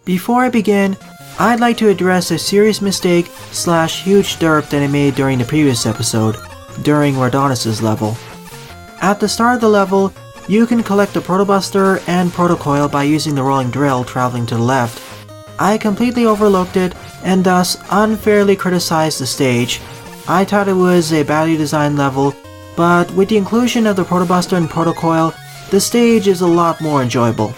Before I begin, I'd like to address a serious mistake / huge derp that I made during the previous episode, during Wardonis' level. At the start of the level, you can collect the Protobuster and Protocoil by using the rolling drill traveling to the left. I completely overlooked it and thus unfairly criticized the stage. I thought it was a badly designed level, but with the inclusion of the Protobuster and Protocoil, the stage is a lot more enjoyable.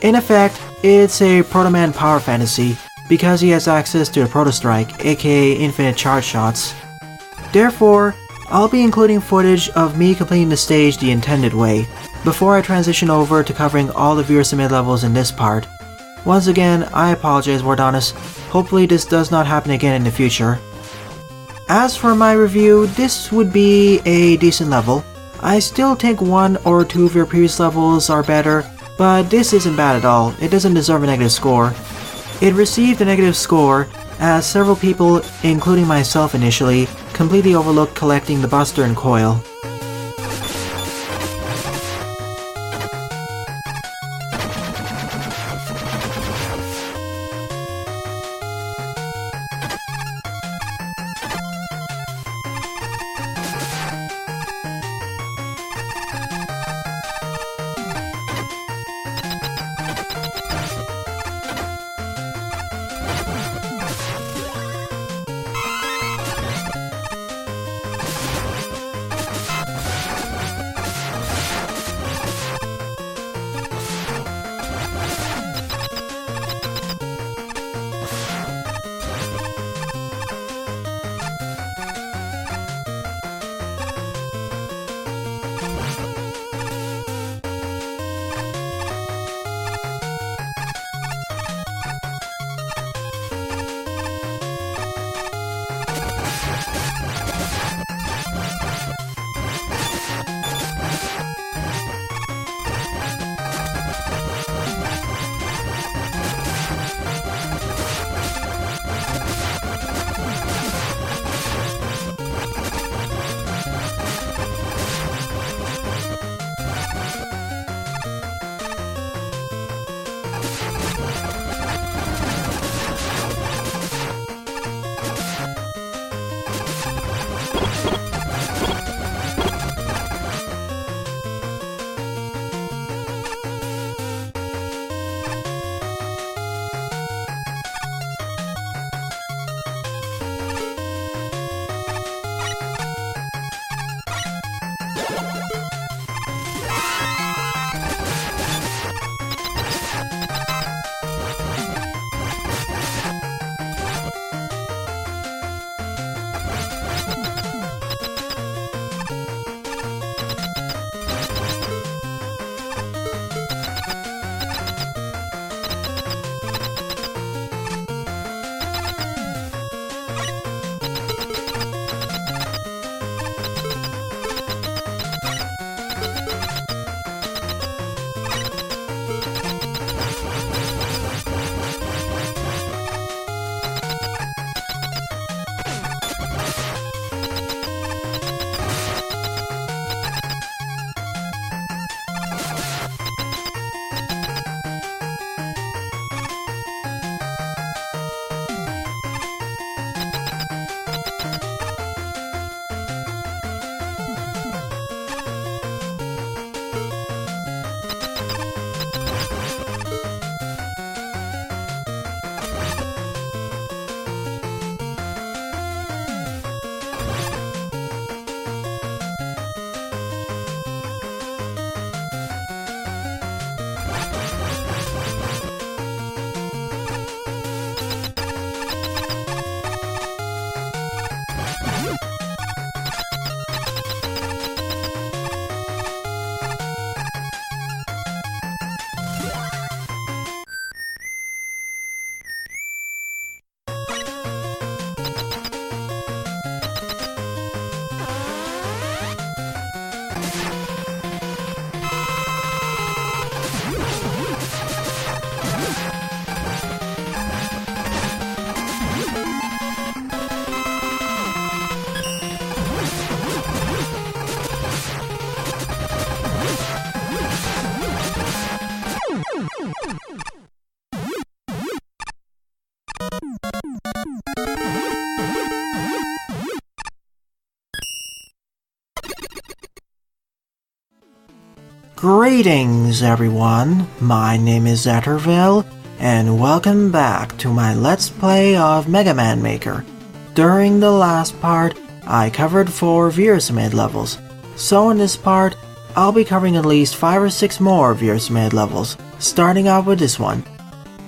In effect, it's a Protoman power fantasy, because he has access to a Protostrike, aka infinite charge shots. Therefore, I'll be including footage of me completing the stage the intended way, before I transition over to covering all the viewer submitted levels in this part. Once again, I apologize Wardonis, hopefully this does not happen again in the future. As for my review, this would be a decent level. I still think one or two of your previous levels are better, but this isn't bad at all. It doesn't deserve a negative score. It received a negative score, as several people, including myself initially, completely overlooked collecting the Buster and Coil. Greetings everyone, my name is Zetterville, and welcome back to my Let's Play of Mega Man Maker. During the last part, I covered 4 Veersamid levels, so in this part, I'll be covering at least 5 or 6 more Veersamid levels, starting off with this one,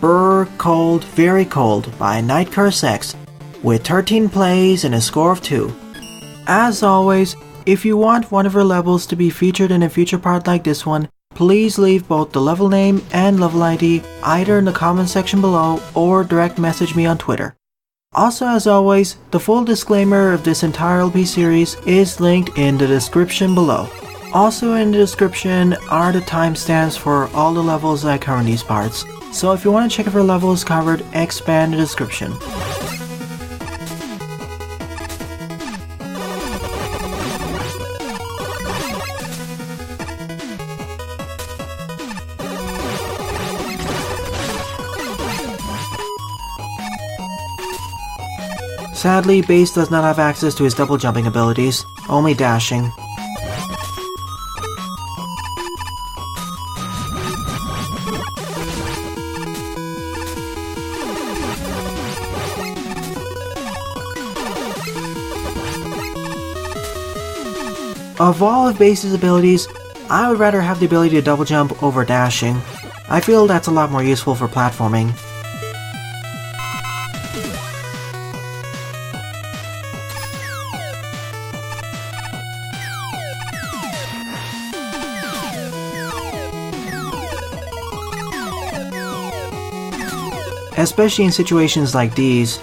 Brrrrrr Cold Very Cold by NightCurseX, with 13 plays and a score of 2. As always, if you want one of her levels to be featured in a future part like this one, please leave both the level name and level ID either in the comment section below or direct message me on Twitter. Also, as always, the full disclaimer of this entire LP series is linked in the description below. Also in the description are the timestamps for all the levels I cover in these parts, so if you want to check if her level is covered, expand the description. Sadly, Bass does not have access to his double jumping abilities, only dashing. Of all of Bass's abilities, I would rather have the ability to double jump over dashing. I feel that's a lot more useful for platforming. Especially in situations like these.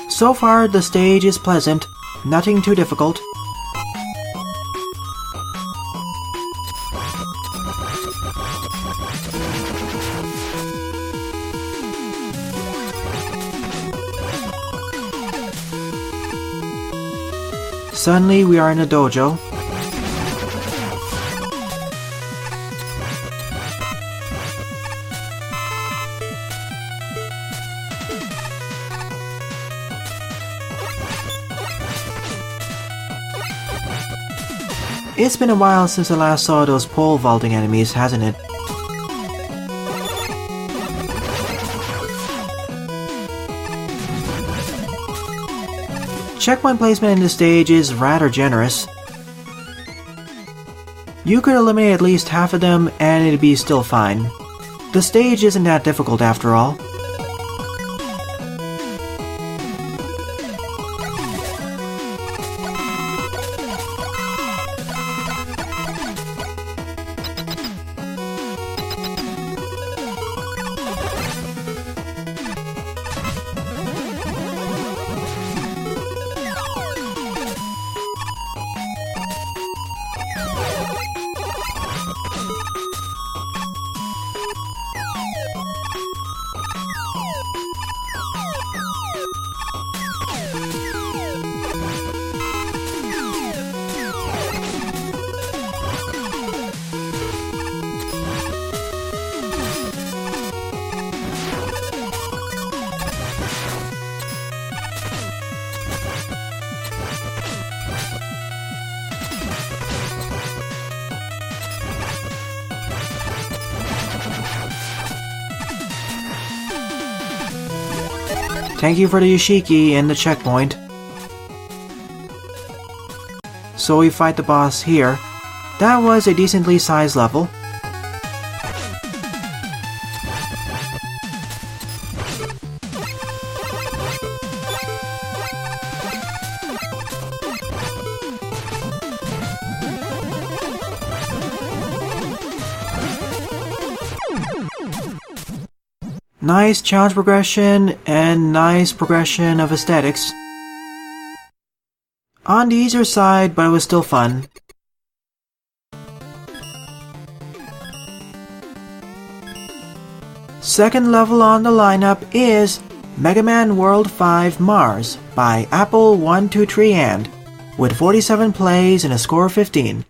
So far, the stage is pleasant, nothing too difficult. Suddenly, we are in a dojo. It's been a while since I last saw those pole vaulting enemies, hasn't it? Checkpoint placement in this stage is rather generous. You could eliminate at least half of them and it'd be still fine. The stage isn't that difficult after all. Thank you for the Yoshiki and the checkpoint. So we fight the boss here. That was a decently sized level. Nice challenge progression and nice progression of aesthetics. On the easier side, but it was still fun. Second level on the lineup is Mega Man World 5 Mars by Apple123 and with 47 plays and a score of 15.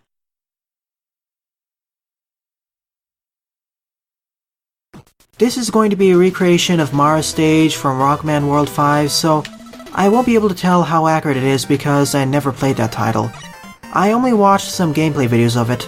This is going to be a recreation of Mars stage from Rockman World 5, so I won't be able to tell how accurate it is because I never played that title. I only watched some gameplay videos of it.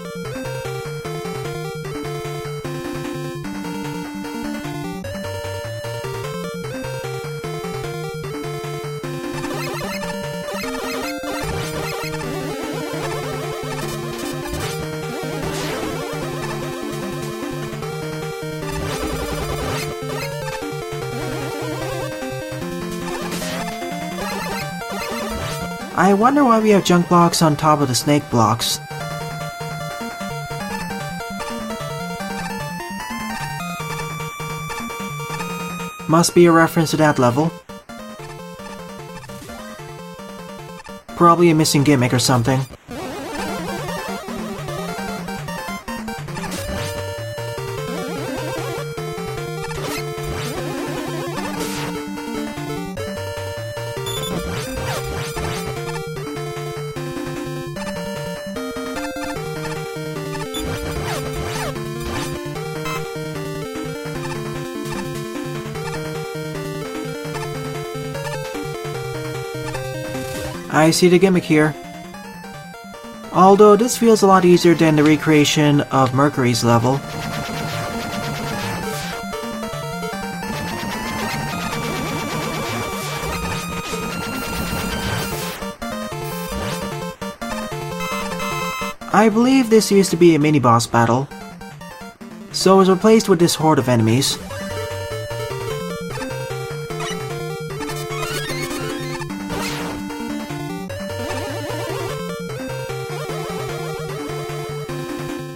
I wonder why we have junk blocks on top of the snake blocks. Must be a reference to that level. Probably a missing gimmick or something. I see the gimmick here. Although this feels a lot easier than the recreation of Mercury's level. I believe this used to be a mini-boss battle, so it was replaced with this horde of enemies.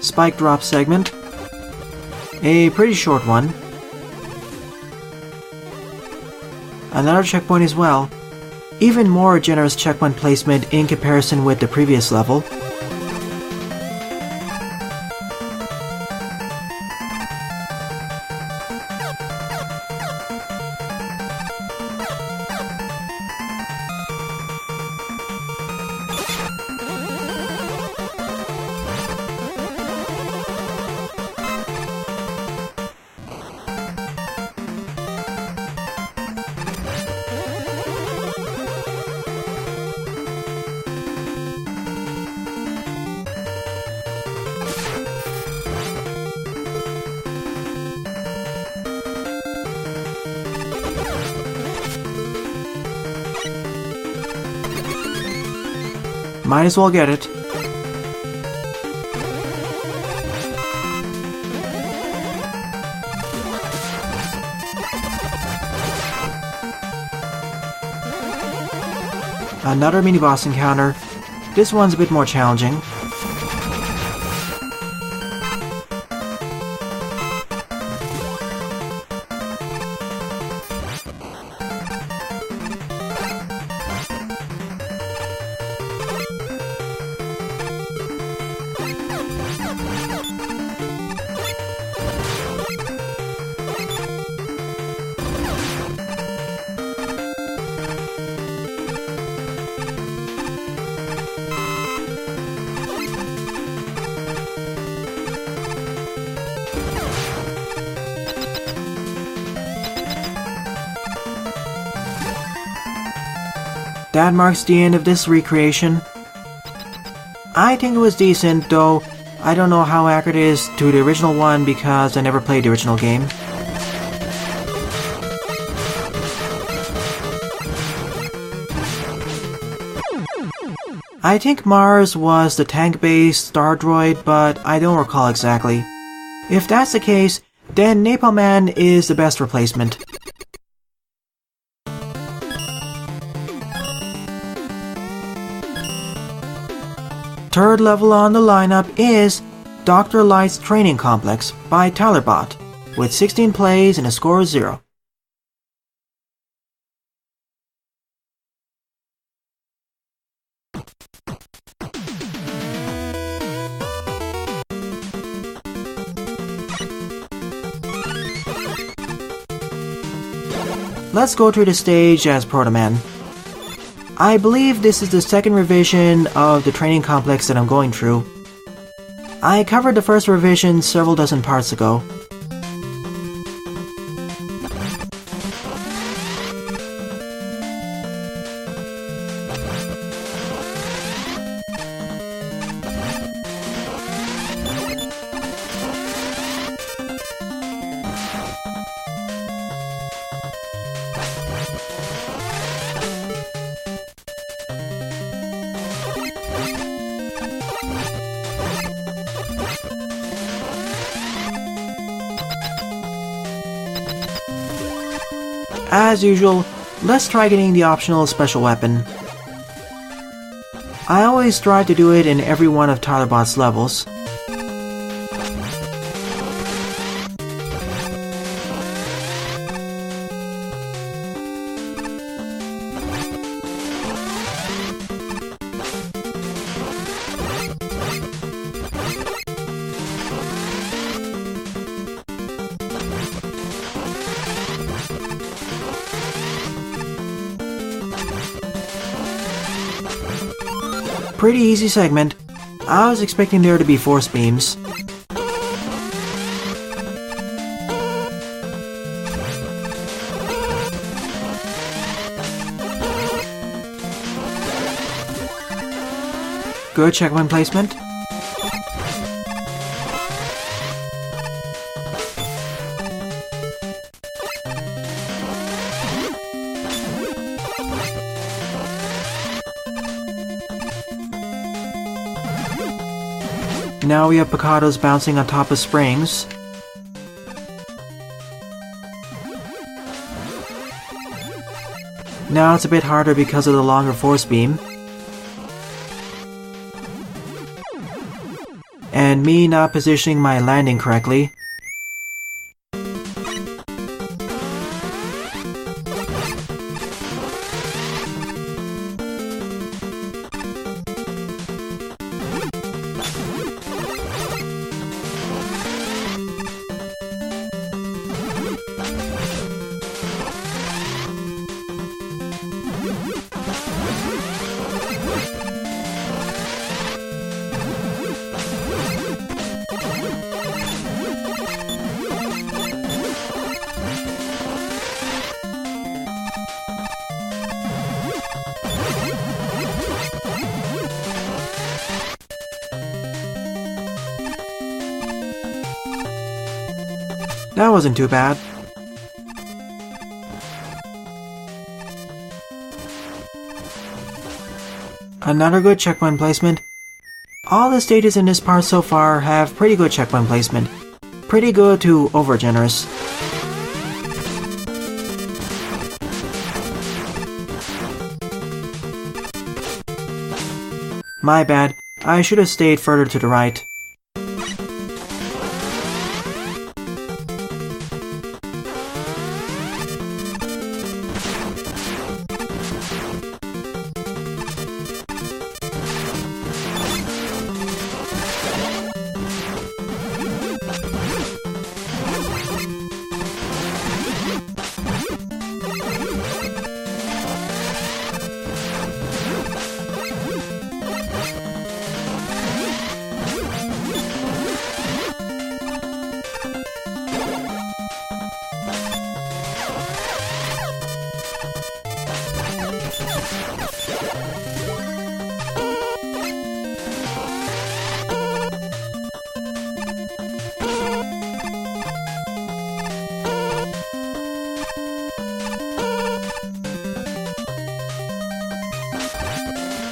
Spike drop segment. A pretty short one. Another checkpoint as well. Even more generous checkpoint placement in comparison with the previous level. Might as well get it. Another mini-boss encounter. This one's a bit more challenging. That marks the end of this recreation. I think it was decent, though I don't know how accurate it is to the original one because I never played the original game. I think Mars was the tank-based Star Droid, but I don't recall exactly. If that's the case, then Napalm Man is the best replacement. Third level on the lineup is Dr. Light's Training Complex by Tylerbot, with 16 plays and a score of 0. let's go through the stage as Protoman. I believe this is the second revision of the training complex that I'm going through. I covered the first revision several dozen parts ago. As usual, let's try getting the optional special weapon. I always strive to do it in every one of Tylerbot's levels. Pretty easy segment. I was expecting there to be force beams. Good checkpoint placement. Now we have Picados bouncing on top of springs. Now it's a bit harder because of the longer force beam. And me not positioning my landing correctly. That wasn't too bad. Another good checkpoint placement. All the stages in this part so far have pretty good checkpoint placement. Pretty good to over generous. My bad, I should have stayed further to the right.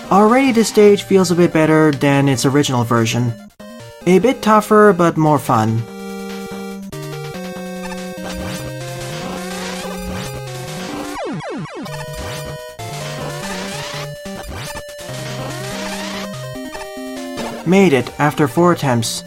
Already this stage feels a bit better than its original version. A bit tougher, but more fun. Made it after 4 attempts.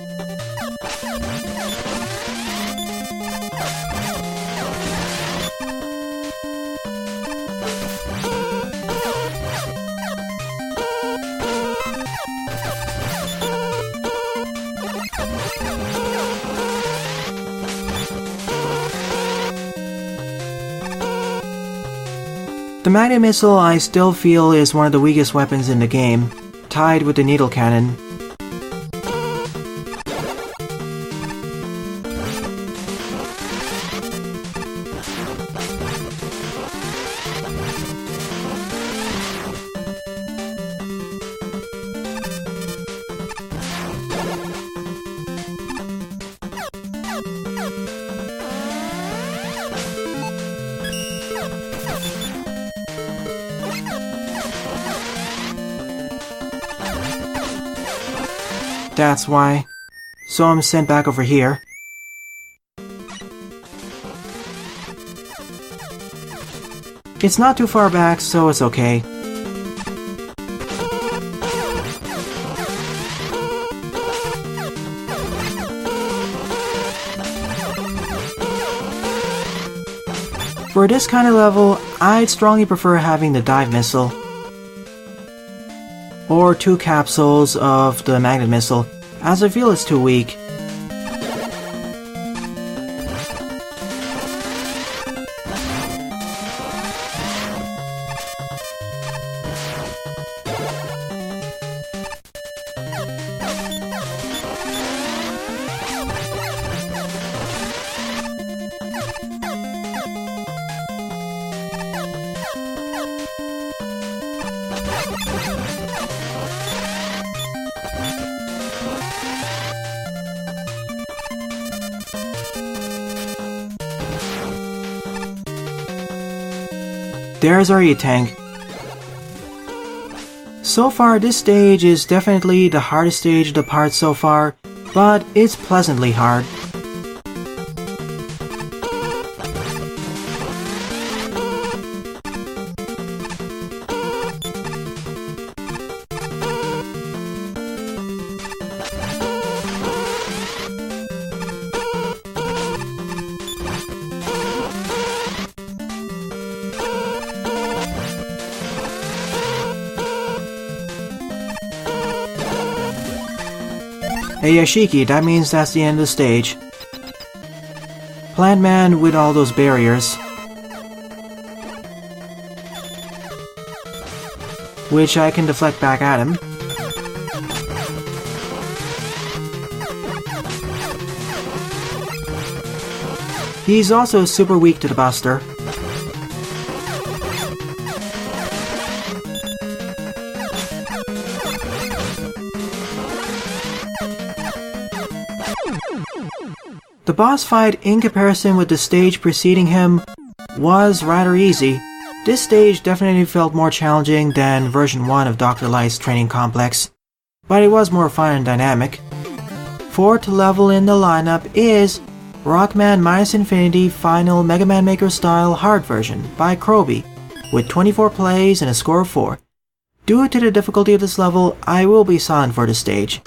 the magnet missile I still feel is one of the weakest weapons in the game, tied with the needle cannon. That's why. So I'm sent back over here. It's not too far back, so it's okay. For this kind of level, I'd strongly prefer having the dive missile. Or 2 capsules of the magnet missile, as I feel it's too weak. There's our E-Tank. So far, this stage is definitely the hardest stage of the part so far, but it's pleasantly hard. Hey Yashiki, that means that's the end of the stage. Plant Man with all those barriers. Which I can deflect back at him. He's also super weak to the Buster. The boss fight, in comparison with the stage preceding him, was rather easy. This stage definitely felt more challenging than version 1 of Dr. Light's training complex, but it was more fun and dynamic. 4th level in the lineup is Rockman Minus Infinity Final Mega Man Maker Style Hard Version by Croby, with 24 plays and a score of 4. Due to the difficulty of this level, I will be silent for this stage.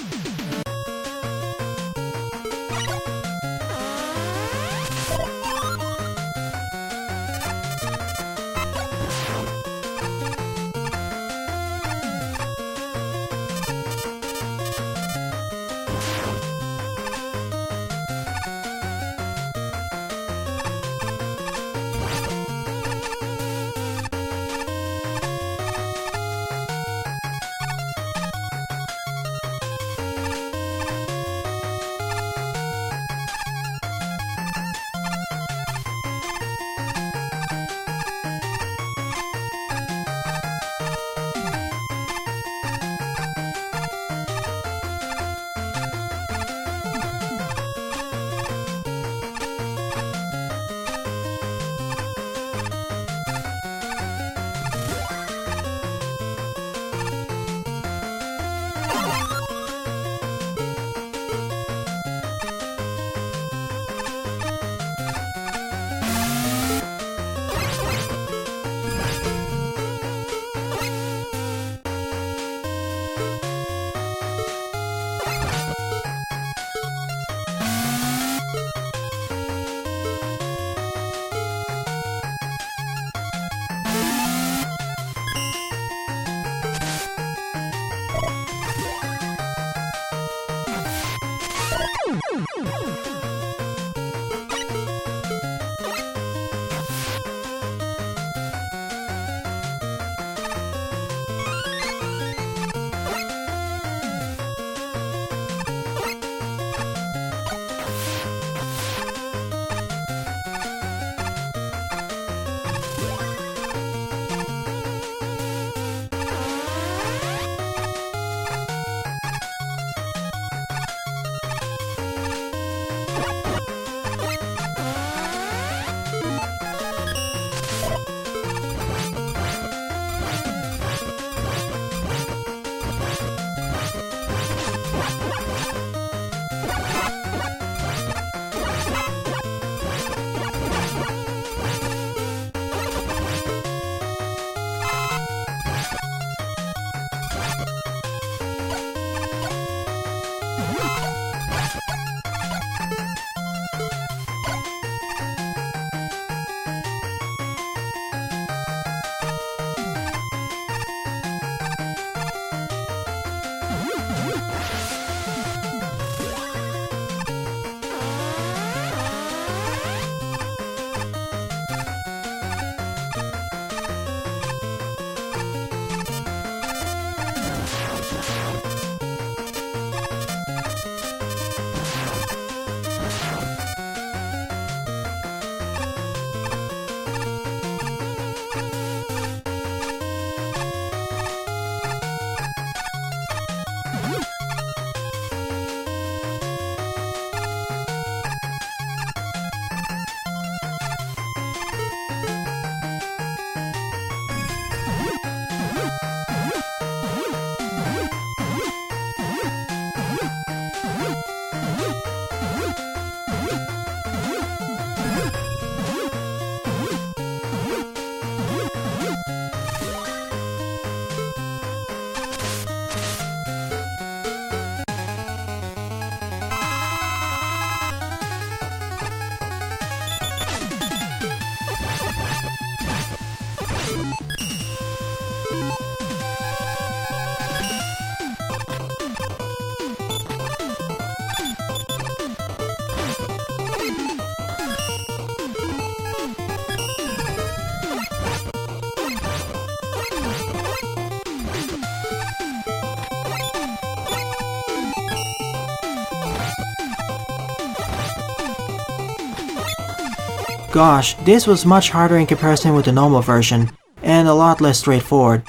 Gosh, this was much harder in comparison with the normal version, and a lot less straightforward.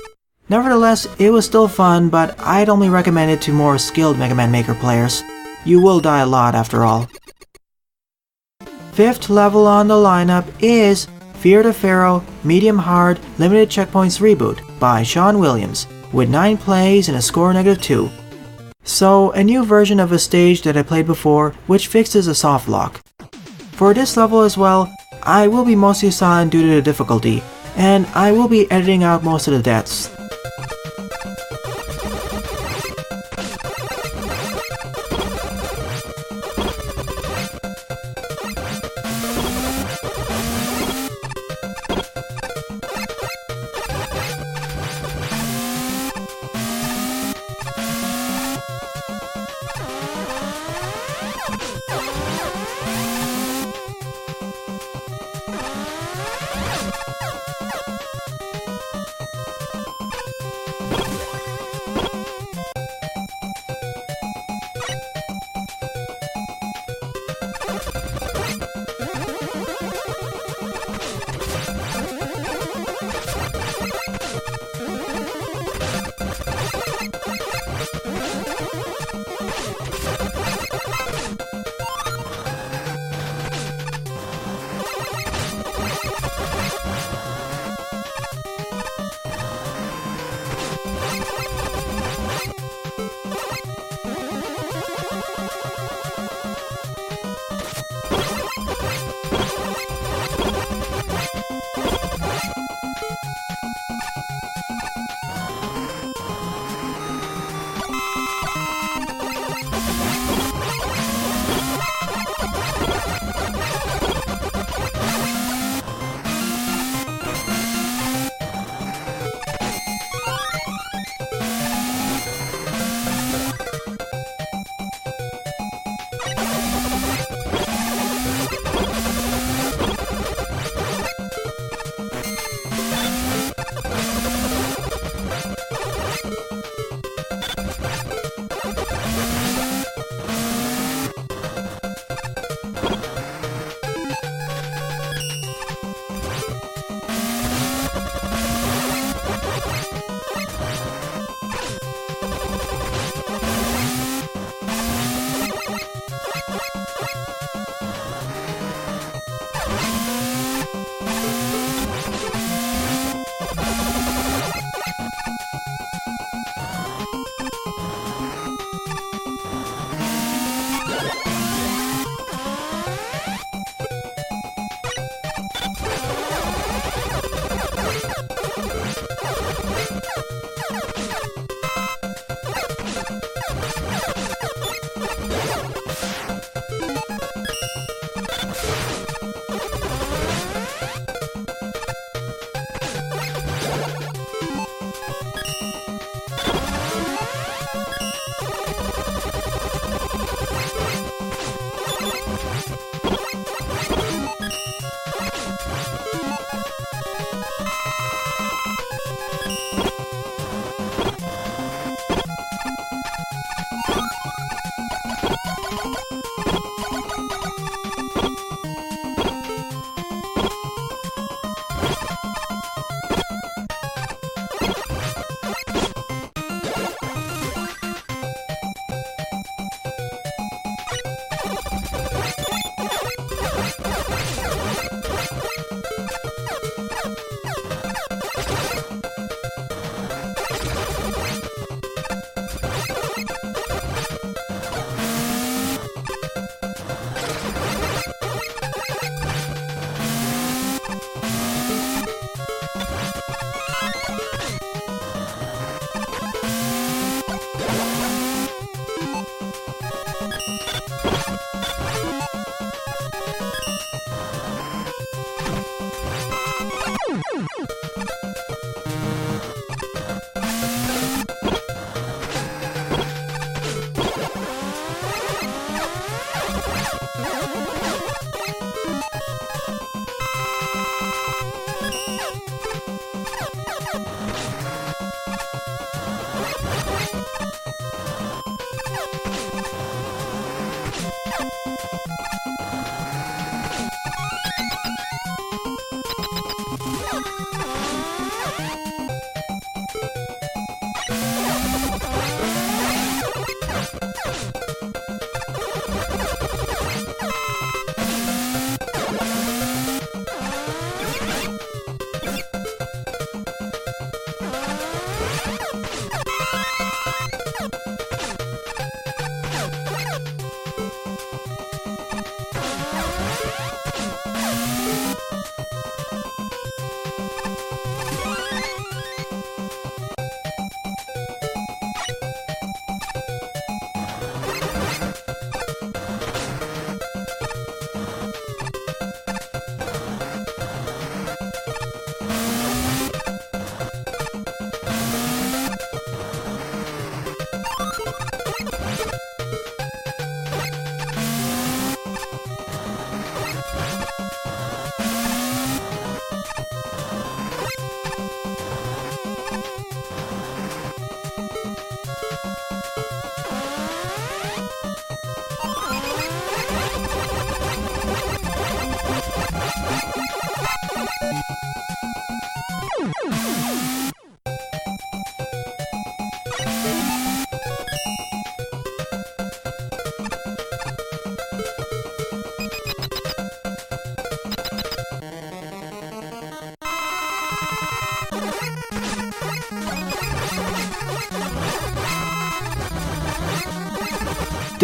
Nevertheless, it was still fun, but I'd only recommend it to more skilled Mega Man Maker players. You will die a lot after all. Fifth level on the lineup is Fear the Pharaoh Medium Hard Limited Checkpoints Reboot by Shaun Williams, with 9 plays and a score -2. So, a new version of a stage that I played before, which fixes a soft lock. For this level as well, I will be mostly silent due to the difficulty, and I will be editing out most of the deaths.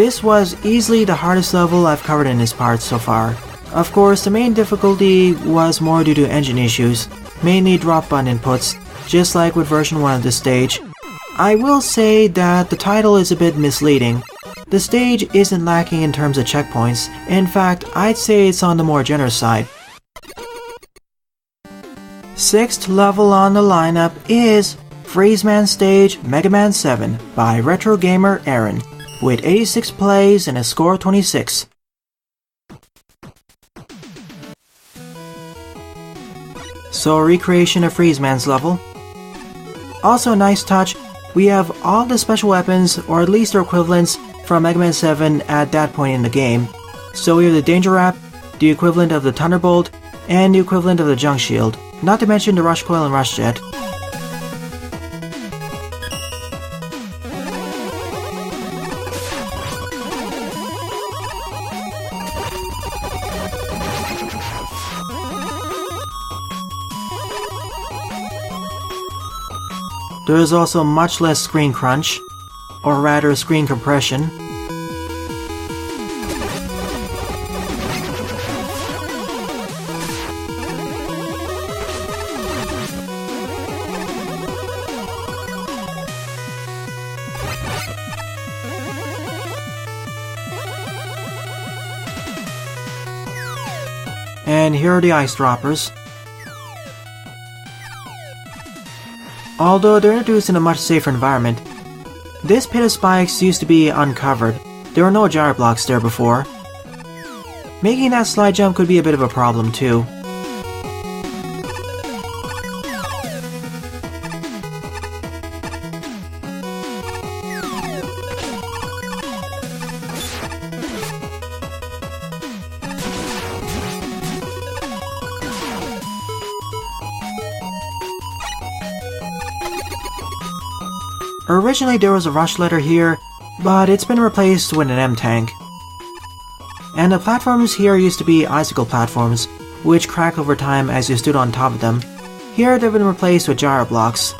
This was easily the hardest level I've covered in this part so far. Of course, the main difficulty was more due to engine issues, mainly drop button inputs, just like with version 1 of this stage. I will say that the title is a bit misleading. The stage isn't lacking in terms of checkpoints. In fact, I'd say it's on the more generous side. 6th level on the lineup is Freezeman Stage Mega Man 7 by Retrogameraaron, with 86 plays and a score of 26. So a recreation of Freezeman's level. Also a nice touch, we have all the special weapons, or at least their equivalents, from Mega Man 7 at that point in the game. So we have the Danger Wrap, the equivalent of the Thunderbolt, and the equivalent of the Junk Shield, not to mention the Rush Coil and Rush Jet. There is also much less screen crunch, or rather screen compression. And here are the ice droppers. Although they're introduced in a much safer environment. This pit of spikes used to be uncovered. There were no gyro blocks there before. Making that slide jump could be a bit of a problem too. Originally there was a rush ladder here, but it's been replaced with an M-tank. And the platforms here used to be icicle platforms, which crack over time as you stood on top of them. Here they've been replaced with gyro blocks.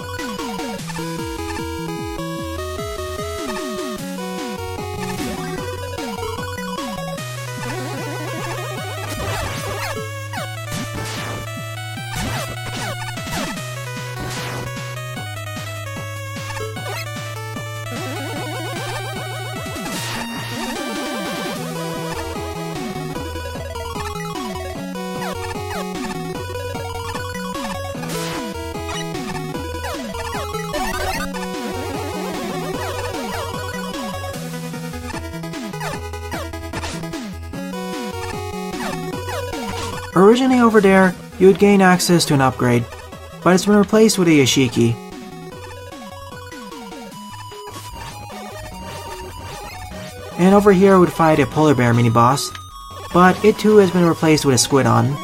Originally over there, you would gain access to an upgrade, but it's been replaced with a Yashiki. And over here would fight a polar bear mini-boss, but it too has been replaced with a Squidon.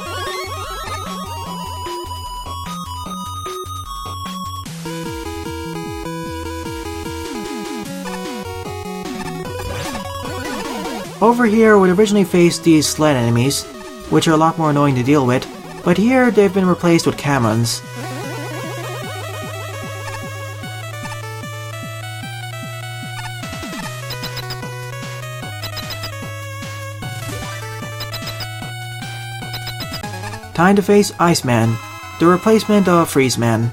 Over here would originally face these sled enemies, which are a lot more annoying to deal with, but here they've been replaced with Kamons. Time to face Iceman, the replacement of Freezeman.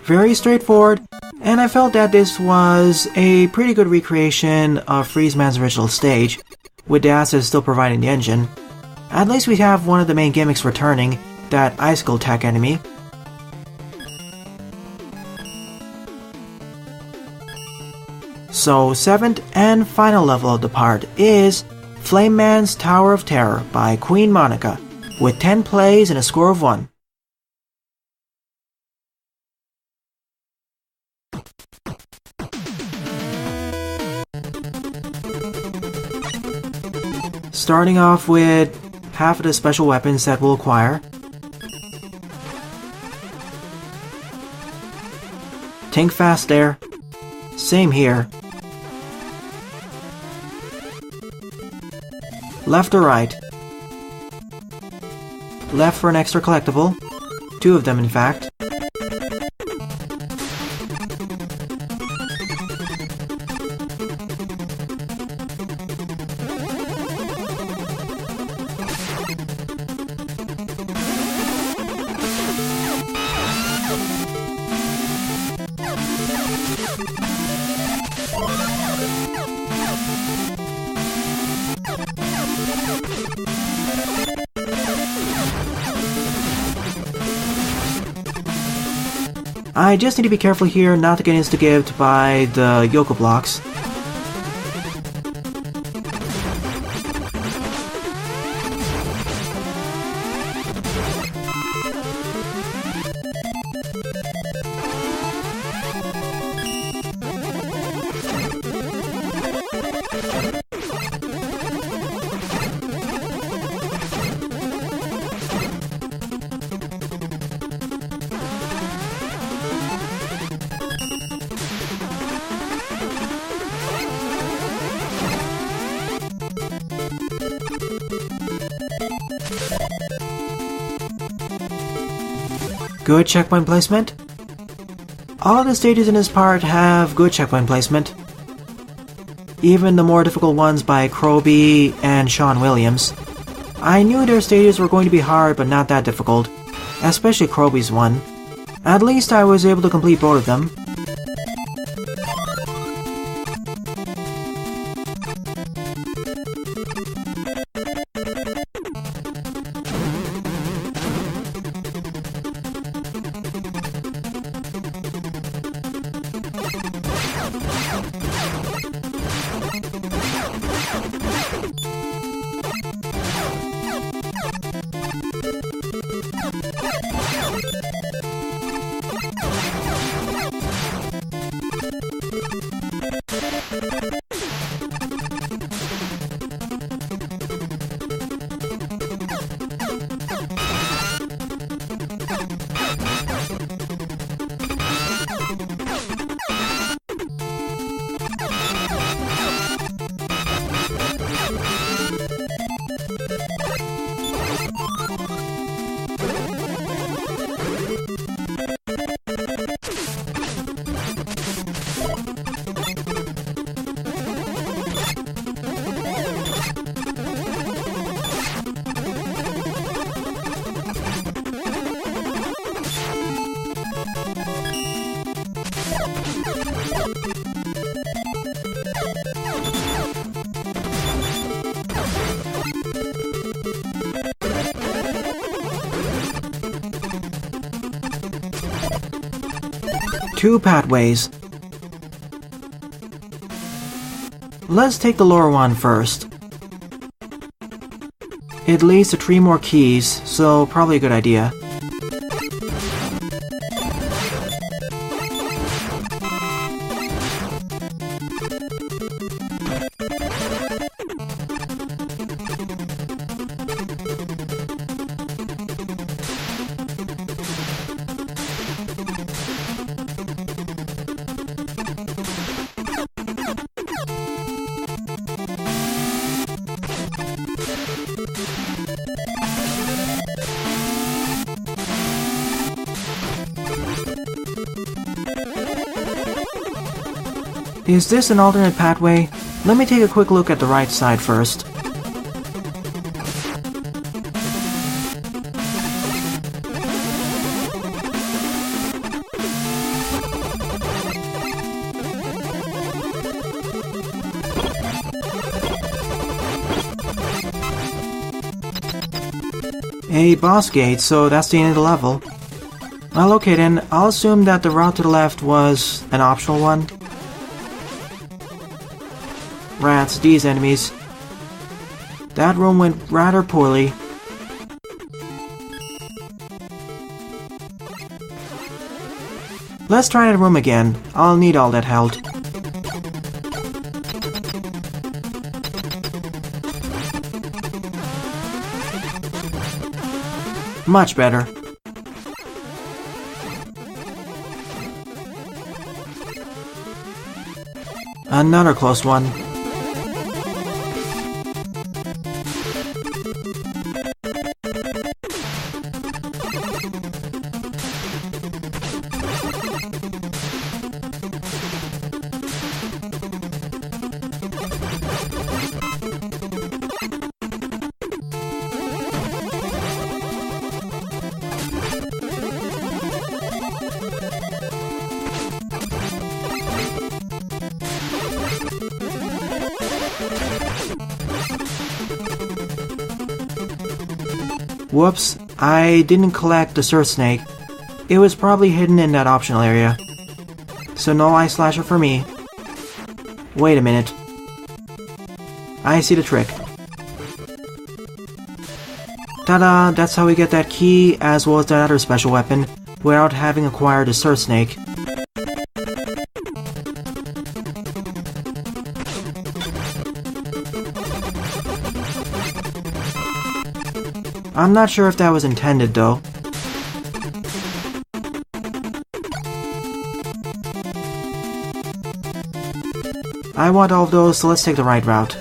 Very straightforward, and I felt that this was a pretty good recreation of Freezeman's original stage, with the assets still providing the engine. At least we have one of the main gimmicks returning, that icicle attack enemy. So 7th and final level of the part is Flame Man's Tower of Terror by QueenMonika, with 10 plays and a score of 1. Starting off with half of the special weapons that we'll acquire. Think fast there. Same here. Left or right? Left for an extra collectible. 2 of them, in fact. I just need to be careful here not to get instigated by the Yoko blocks. Good checkpoint placement. All the stages in this part have good checkpoint placement. Even the more difficult ones by Croby and Shaun Williams. I knew their stages were going to be hard but not that difficult, especially Croby's one. At least I was able to complete both of them. Two pathways. Let's take the lower one first. It leads to 3 more keys, so probably a good idea. Is this an alternate pathway? Let me take a quick look at the right side first. A boss gate, so that's the end of the level. Well, okay then, I'll assume that the route to the left was an optional one. Rats, these enemies. That room went rather poorly. Let's try that room again. I'll need all that health. Much better. Another close one. Whoops, I didn't collect the Surf Snake. It was probably hidden in that optional area. So no Eye Slasher for me. Wait a minute. I see the trick. Ta-da! That's how we get that key as well as that other special weapon without having acquired the Surf Snake. I'm not sure if that was intended, though. I want all of those, so let's take the right route.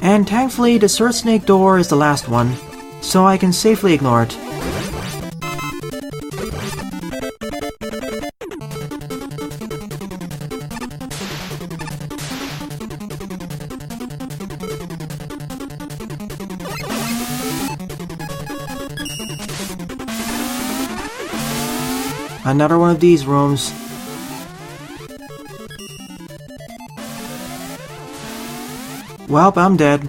And thankfully, the Surf Snake door is the last one, so I can safely ignore it. Another one of these rooms. Welp, I'm dead.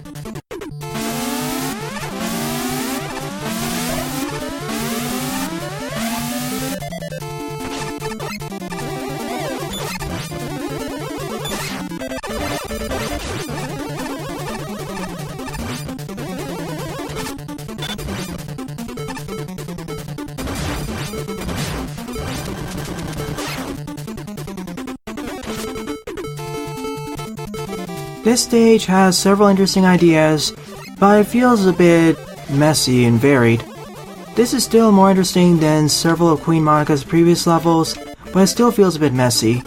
This stage has several interesting ideas, but it feels a bit messy and varied. This is still more interesting than several of QueenMonika's previous levels, but it still feels a bit messy.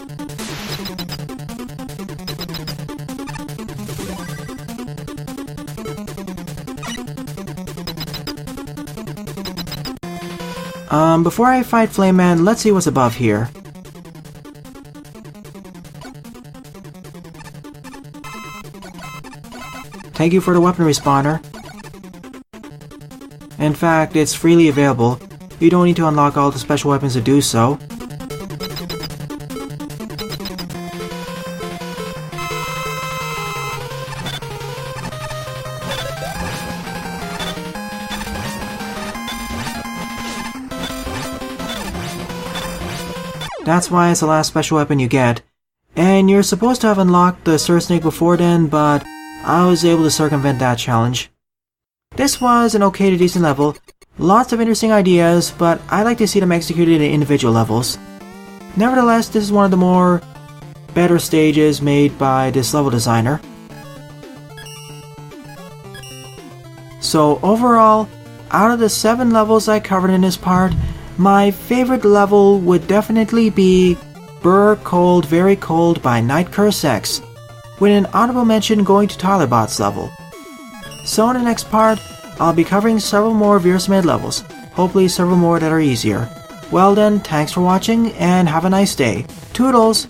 Before I fight Flame Man, let's see what's above here. Thank you for the weapon respawner. In fact, it's freely available. You don't need to unlock all the special weapons to do so. That's why it's the last special weapon you get. And you're supposed to have unlocked the Surf Snake before then, but I was able to circumvent that challenge. This was an okay to decent level, lots of interesting ideas, but I like to see them executed in individual levels. Nevertheless, this is one of the more better stages made by this level designer. So overall, out of the 7 levels I covered in this part, my favorite level would definitely be Brrrrrr Cold Very Cold by NightCurseX, with an honorable mention going to Tylerbot's level. So in the next part, I'll be covering several more Veersmith levels, hopefully several more that are easier. Well then, thanks for watching and have a nice day. Toodles!